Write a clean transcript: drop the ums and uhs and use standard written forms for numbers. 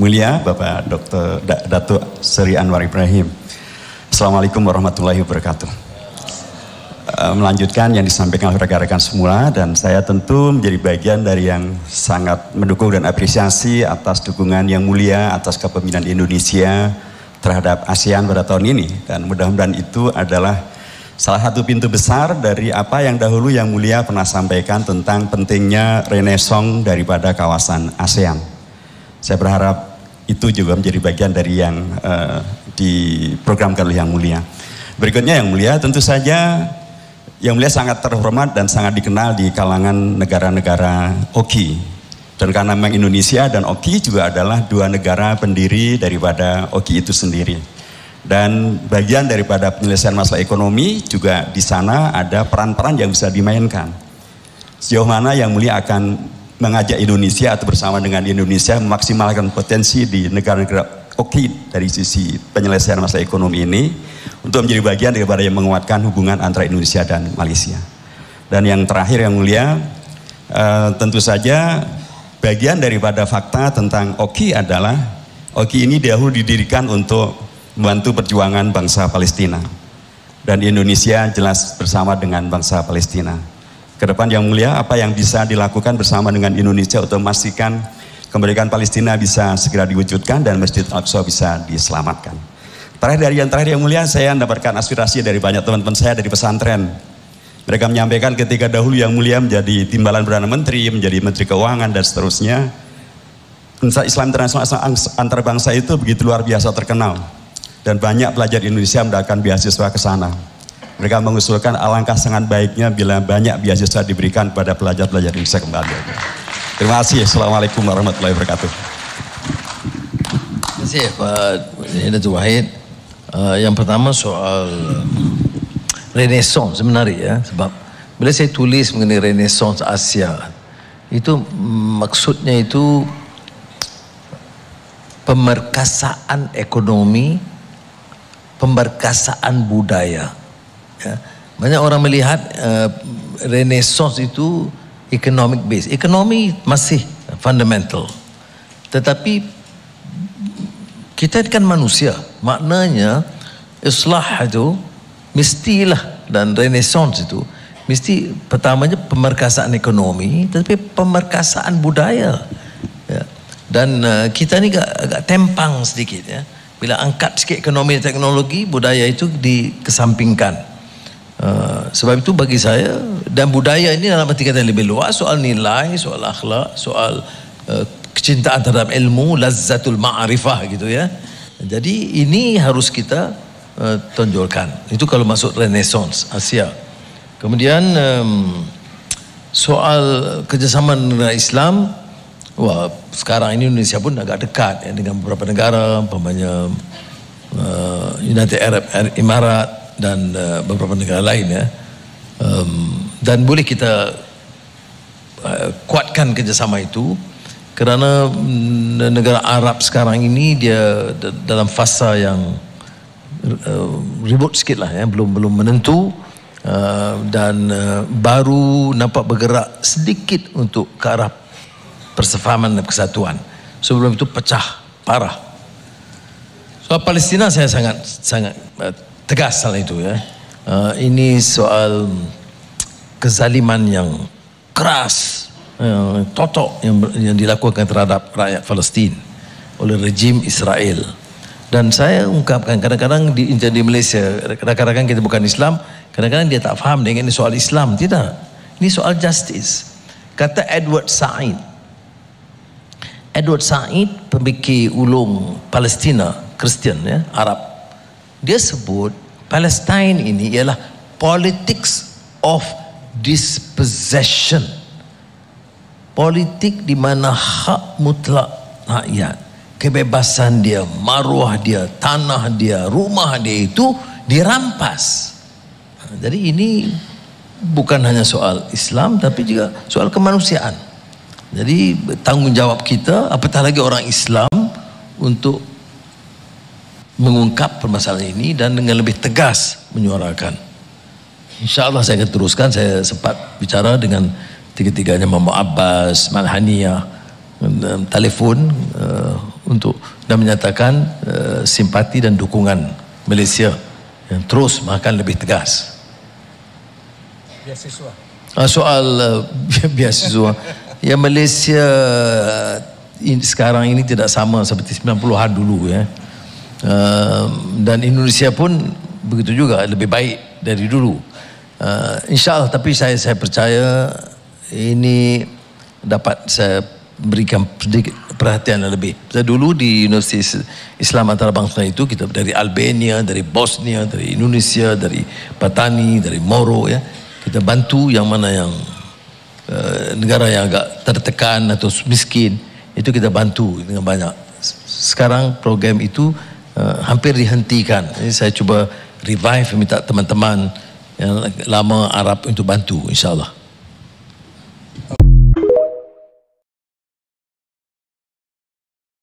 Mulia Bapak Dr. Datuk Seri Anwar Ibrahim. Assalamualaikum warahmatullahi wabarakatuh. Melanjutkan yang disampaikan oleh rekan-rekan semua, dan saya tentu menjadi bagian dari yang sangat mendukung dan apresiasi atas dukungan yang mulia atas kepemimpinan Indonesia terhadap ASEAN pada tahun ini, dan mudah-mudahan itu adalah salah satu pintu besar dari apa yang dahulu yang mulia pernah sampaikan tentang pentingnya renaissance daripada kawasan ASEAN. Saya berharap itu juga menjadi bagian dari yang diprogramkan oleh Yang Mulia. Berikutnya Yang Mulia, tentu saja Yang Mulia sangat terhormat dan sangat dikenal di kalangan negara-negara OKI. Dan karena memang Indonesia dan OKI juga adalah dua negara pendiri daripada OKI itu sendiri. Dan bagian daripada penyelesaian masalah ekonomi juga di sana ada peran-peran yang bisa dimainkan. Sejauh mana Yang Mulia akan mengajak Indonesia atau bersama dengan Indonesia memaksimalkan potensi di negara-negara OKI dari sisi penyelesaian masalah ekonomi ini untuk menjadi bagian daripada yang menguatkan hubungan antara Indonesia dan Malaysia. Dan yang terakhir Yang Mulia, tentu saja bagian daripada fakta tentang OKI adalah OKI ini dahulu didirikan untuk membantu perjuangan bangsa Palestina, dan Indonesia jelas bersama dengan bangsa Palestina. Kedepan Yang Mulia, apa yang bisa dilakukan bersama dengan Indonesia untuk memastikan kemerdekaan Palestina bisa segera diwujudkan dan Masjid Al-Aqsa bisa diselamatkan. Terakhir Yang Mulia, saya mendapatkan aspirasi dari banyak teman-teman saya dari pesantren. Mereka menyampaikan ketika dahulu Yang Mulia menjadi timbalan Perdana Menteri, menjadi Menteri Keuangan dan seterusnya, Islam internasional antar bangsa itu begitu luar biasa terkenal, dan banyak pelajar Indonesia mendapatkan beasiswa ke sana. Mereka mengusulkan alangkah sangat baiknya bila banyak beasiswa diberikan kepada pelajar-pelajar Indonesia kembali. Terima kasih. Assalamualaikum warahmatullahi wabarakatuh. Terima kasih Pak Datuk Wahid. Yang pertama soal renaissance sebenarnya ya, sebab bila saya tulis mengenai renaissance Asia, itu maksudnya itu pemerkasaan ekonomi, pemerkasaan budaya. Ya. Banyak orang melihat renaissance itu economic base. Ekonomi masih fundamental, tetapi kita kan manusia, maknanya islah itu mestilah, dan renaissance itu mesti pertamanya pemerkasaan ekonomi, tetapi pemerkasaan budaya. Ya. Dan kita ni agak tempang sedikit ya. Bila angkat sikit ekonomi dan teknologi, budaya itu dikesampingkan. Sebab itu bagi saya, dan budaya ini dalam arti kata lebih luas, soal nilai, soal akhlak, soal kecintaan terhadap ilmu, lazzatul ma'rifah gitu ya. Jadi ini harus kita tonjolkan. Itu kalau masuk renaissance Asia. Kemudian soal kerjasama negara Islam, wah sekarang ini Indonesia pun agak dekat ya, dengan beberapa negara, umpamanya United Arab Emirates dan beberapa negara lain ya, dan boleh kita kuatkan kerjasama itu, kerana negara Arab sekarang ini dia dalam fasa yang ribut sikit lah ya, belum menentu, dan baru nampak bergerak sedikit untuk ke arah persefahaman dan kesatuan. Sebelum itu pecah parah. Soal Palestina saya sangat tegas hal itu ya. Ini soal kezaliman yang keras, totok yang dilakukan terhadap rakyat Palestin oleh rejim Israel. Dan saya ungkapkan, kadang-kadang di Malaysia, kadang-kadang kita bukan Islam, kadang-kadang dia tak faham dengan ini soal Islam. Tidak, ini soal justice. Kata Edward Said, pemikir ulung Palestina, Kristian ya, Arab, dia sebut Palestine ini ialah politics of dispossession, politik di mana hak mutlak rakyat, kebebasan dia, maruah dia, tanah dia, rumah dia itu dirampas. Jadi ini bukan hanya soal Islam, tapi juga soal kemanusiaan. Jadi tanggungjawab kita, apatah lagi orang Islam, untuk mengungkap permasalahan ini dan dengan lebih tegas menyuarakan. InsyaAllah saya akan teruskan. Saya sempat bicara dengan tiga-tiganya, Mahmud Abbas, Malhaniyah, telefon untuk dan menyatakan simpati dan dukungan Malaysia yang terus makan lebih tegas. Beasiswa. Soal beasiswa, ya Malaysia sekarang ini tidak sama seperti 90-an dulu ya. Dan Indonesia pun begitu juga, lebih baik dari dulu. InsyaAllah, tapi saya percaya ini dapat saya berikan sedikit perhatian lebih. Saya dulu di Universiti Islam Antarabangsa itu, kita dari Albania, dari Bosnia, dari Indonesia, dari Patani, dari Moro ya. Kita bantu yang mana yang negara yang agak tertekan atau miskin, itu kita bantu dengan banyak. Sekarang program itu hampir dihentikan. Jadi saya cuba revive, minta teman-teman yang lama Arab untuk bantu, insyaAllah.